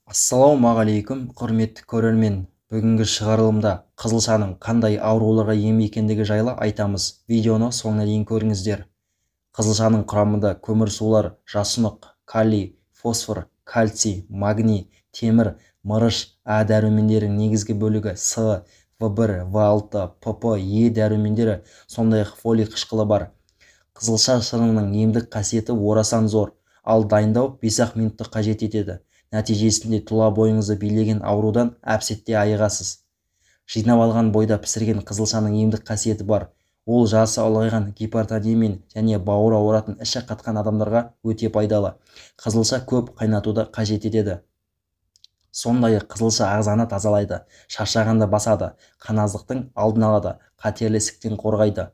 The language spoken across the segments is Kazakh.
Ассалаумағалейкум, құрметті көрермен. Бүгінгі шығарылымда қызылшаның қандай ауруларға ем екендігі жайлы айтамыз. Видеоны соңына дейін көріңіздер. Қызылшаның құрамында көмірсулар, жасұнық, калий, фосфор, кальций, магний, темір, мырыш, А дәрумендерінің негізгі бөлігі С, В1, В6, ПП, Е дәрумендері, сондай-ақ фолий қышқылы бар. Қызылша шырынының емдік қасиеті орасан зор, ал дайындау 5-ақ минутты қажет етеді. Нәтижесінде тұла бойыңызды билеген аурудан әп-сәтте айығасыз. Жинап алған бойда пісірген қызылшаның емдік қасиеті бар. Ол жасы ұлғайған гипертониямен және бауыр ауыратын іші қатқан адамдарға өте пайдалы. Қызылша көп қайнатуды қажет етеді. Сондай-ақ қызылша ағзаны тазалайды, шаршағанды басады, қаназықтың алдын алады, қатерлі ісіктен қорғайды.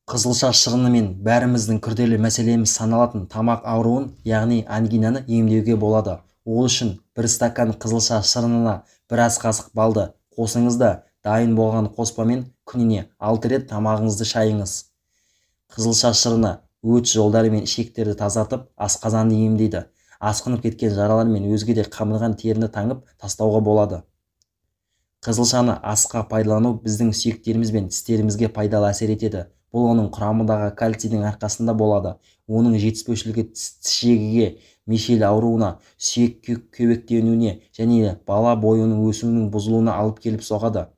Қызылша шырынымен бәріміздің күрделі мәселеміз саналатын тамақ ауруын, яғни ангинаны емдеуге болады. Ол үшін бір стакан қызылша шырынына бір ас қасық балды қосыңыз да дайын болған қоспамен күніне 6 рет тамағыңызды шайыңыз. Қызылша шырыны өт жолдары мен ішектерді тазартып, асқазанды емдейді. Асқынып кеткен жаралар мен өзге де қамырған теріні таңып тастауға болады. Қызылшаны асқа пайдалану біздің сүйектеріміз бен тістерімізге пайдалы әсер етеді. Бұл оның құрамындағы кальцийдің арқасында болады. Оның жетіспеушілігі тіс жегіге, мешел ауруына, сүйек кеуектенуіне және бала бойының өсуінің бұзылуына алып келіп соғады.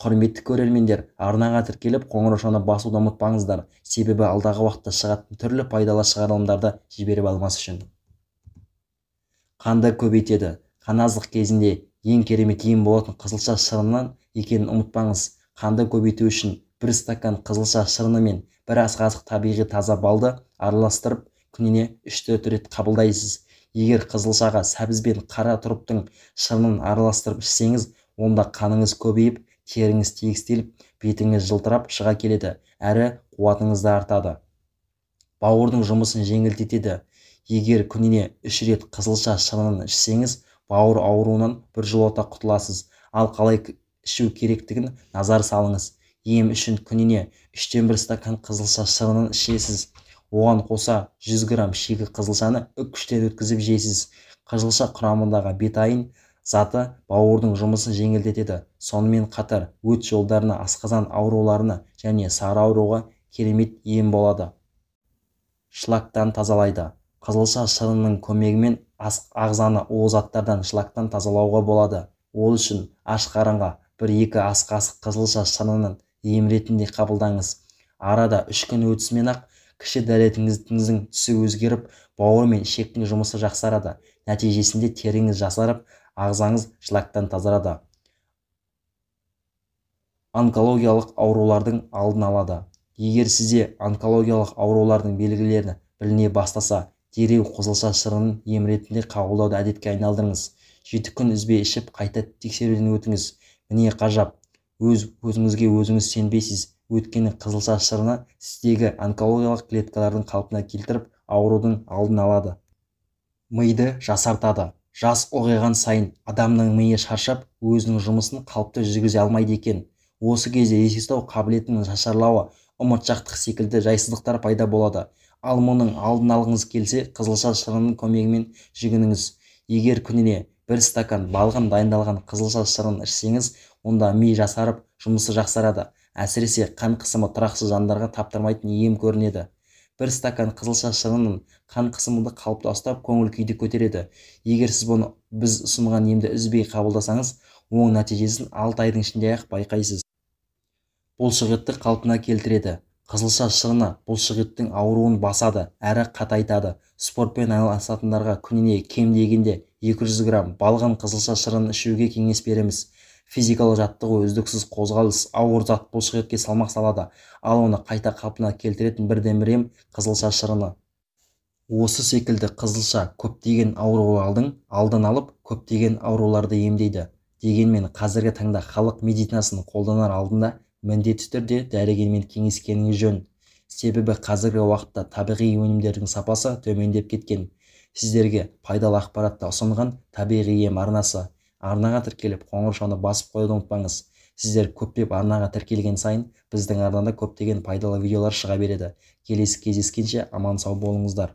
Құрметті көрермендер, арнаға тіркеліп қоңыраушаны басуды ұмытпаңыздар, себебі алдағы уақытта шығатын түрлі пайдалы шығарылымдарды жіберіп алмас үшін. Қанды көбейтеді. Қаназық кезінде ең керемет ем болатын қызылша шырынынан екенін ұмытпаңыз. Қанды көбейту үшін бір стакан қызылша шырыны мен бір ас қасық табиғи таза балды араластырып күніне 3-4 рет қабылдайсыз. Егер қызылшаға сәбіз бен қара тұрыптың шырынын араластырып ішсеңіз, онда қаныңыз көбейіп, теріңіз тегістеліп, бетіңіз жылтырап шыға келеді, әрі қуатыңыз да артады. Бауырдың жұмысын жеңілдетеді. Егер күніне 3 рет қызылша шырынын ішсеңіз, бауыр ауруынан біржолата құтыласыз. Ал қалай ішу керектігін назар салыңыз. Ем үшін күніне 3-тен 1 стакан қызылша шырынын ішесіз. Оған қоса 100 грамм шикі қызылшаны үккіштен өткізіп жейсіз. Қызылша құрамындағы бетаин заты бауырдың жұмысын жеңілдетеді. Сонымен қатар өт жолдарына, асқазан ауруларына және сары ауруға керемет ем болады. Шлактан тазалайды. Қызылша шырынының көмегімен ағзаны ол заттардан шлактан тазалауға болады. Ол үшін аш қарынға 1-2 ас қасық қызылша шырынын ем ретінде қабылдаңыз. Арада 3 күн өтісімен-ақ кіші дәретіңіздің түсі өзгеріп, бауыр мен ішектің жұмысы жақсарады. Нәтижесінде теріңіз жасарып, ағзаңыз шлактан тазарады. Онкологиялық аурулардың алдын алады. Егер сізде онкологиялық аурулардың белгілері біліне бастаса, дереу қызылша шырынын ем ретінде қабылдауды әдетке айналдырыңыз. 7 күн үзбей ішіп, қайта тексеруден өтіңіз. Міне қажап, өзіңізге өзіңіз сенбейсіз. Өйткені қызылша шырыны сіздегі онкологиялық клеткалардың қалпына келтіріп, аурудың алдын алады. Миды жасартады. Жас ұлғайған сайын адамның миы шаршап, өзінің жұмысын қалыпты жүргізе алмайды екен. Осы кезде есестау қабілетінің нашарлауы, ұмытшақтық секілді жайсыздықтар пайда болады. Ал мұның алдын алғыңыз келсе, қызылша шырынының көмегімен жүгініңіз. Егер күніне 1 стакан балғын дайындалған қызылша шырынын ішсеңіз, онда ми жасарып, жұмысы жақсарады. Әсіресе қан қысымы тұрақсыз жандарға таптырмайтын ем көрінеді. 1 стакан қызылша шырынын қан қысымыңды қалыпта ұстап, көңіл күйді көтереді. Егер сіз бұны біз ұсынған емді үзбей қабылдасаңыз, оң нәтижесін 6 айдың ішінде-ақ байқайсыз. Бұлшықетті қалпына келтіреді. Қызылша шырыны бұлшықеттің ауруын басады, әрі қатайтады. Спортпен айналысатындарға күніне кем дегенде 200 грамм балғын қызылша шырынын ішуге кеңес береміз. Физикалық жаттығу үздіксіз қозғалыс, ауыр зат бұлшықетке салмақ салады, ал оны қайта қалпына келтіретін бірден-бір ем қызылша шырыны. Осы секілді қызылша көптеген аурулардың алдын алып, көптеген ауруларды емдейді. Дегенмен қазіргі таңда халық медицинасын қолданар алдында міндетті түрде дәрігермен кеңескеніңіз жөн. Себебі қазіргі уақытта табиғи өнімдердің сапасы төмендеп кеткен. Сіздерге пайдалы ақпаратты ұсынған табиғи ем арнасы. Арнаға тіркеліп қоңыраушаны басып қоюды ұмытпаңыз. Сіздер көптеп арнаға тіркелген сайын біздің арнада көптеген пайдалы видеолар шыға береді. Келесі кездескенше аман сау болыңыздар.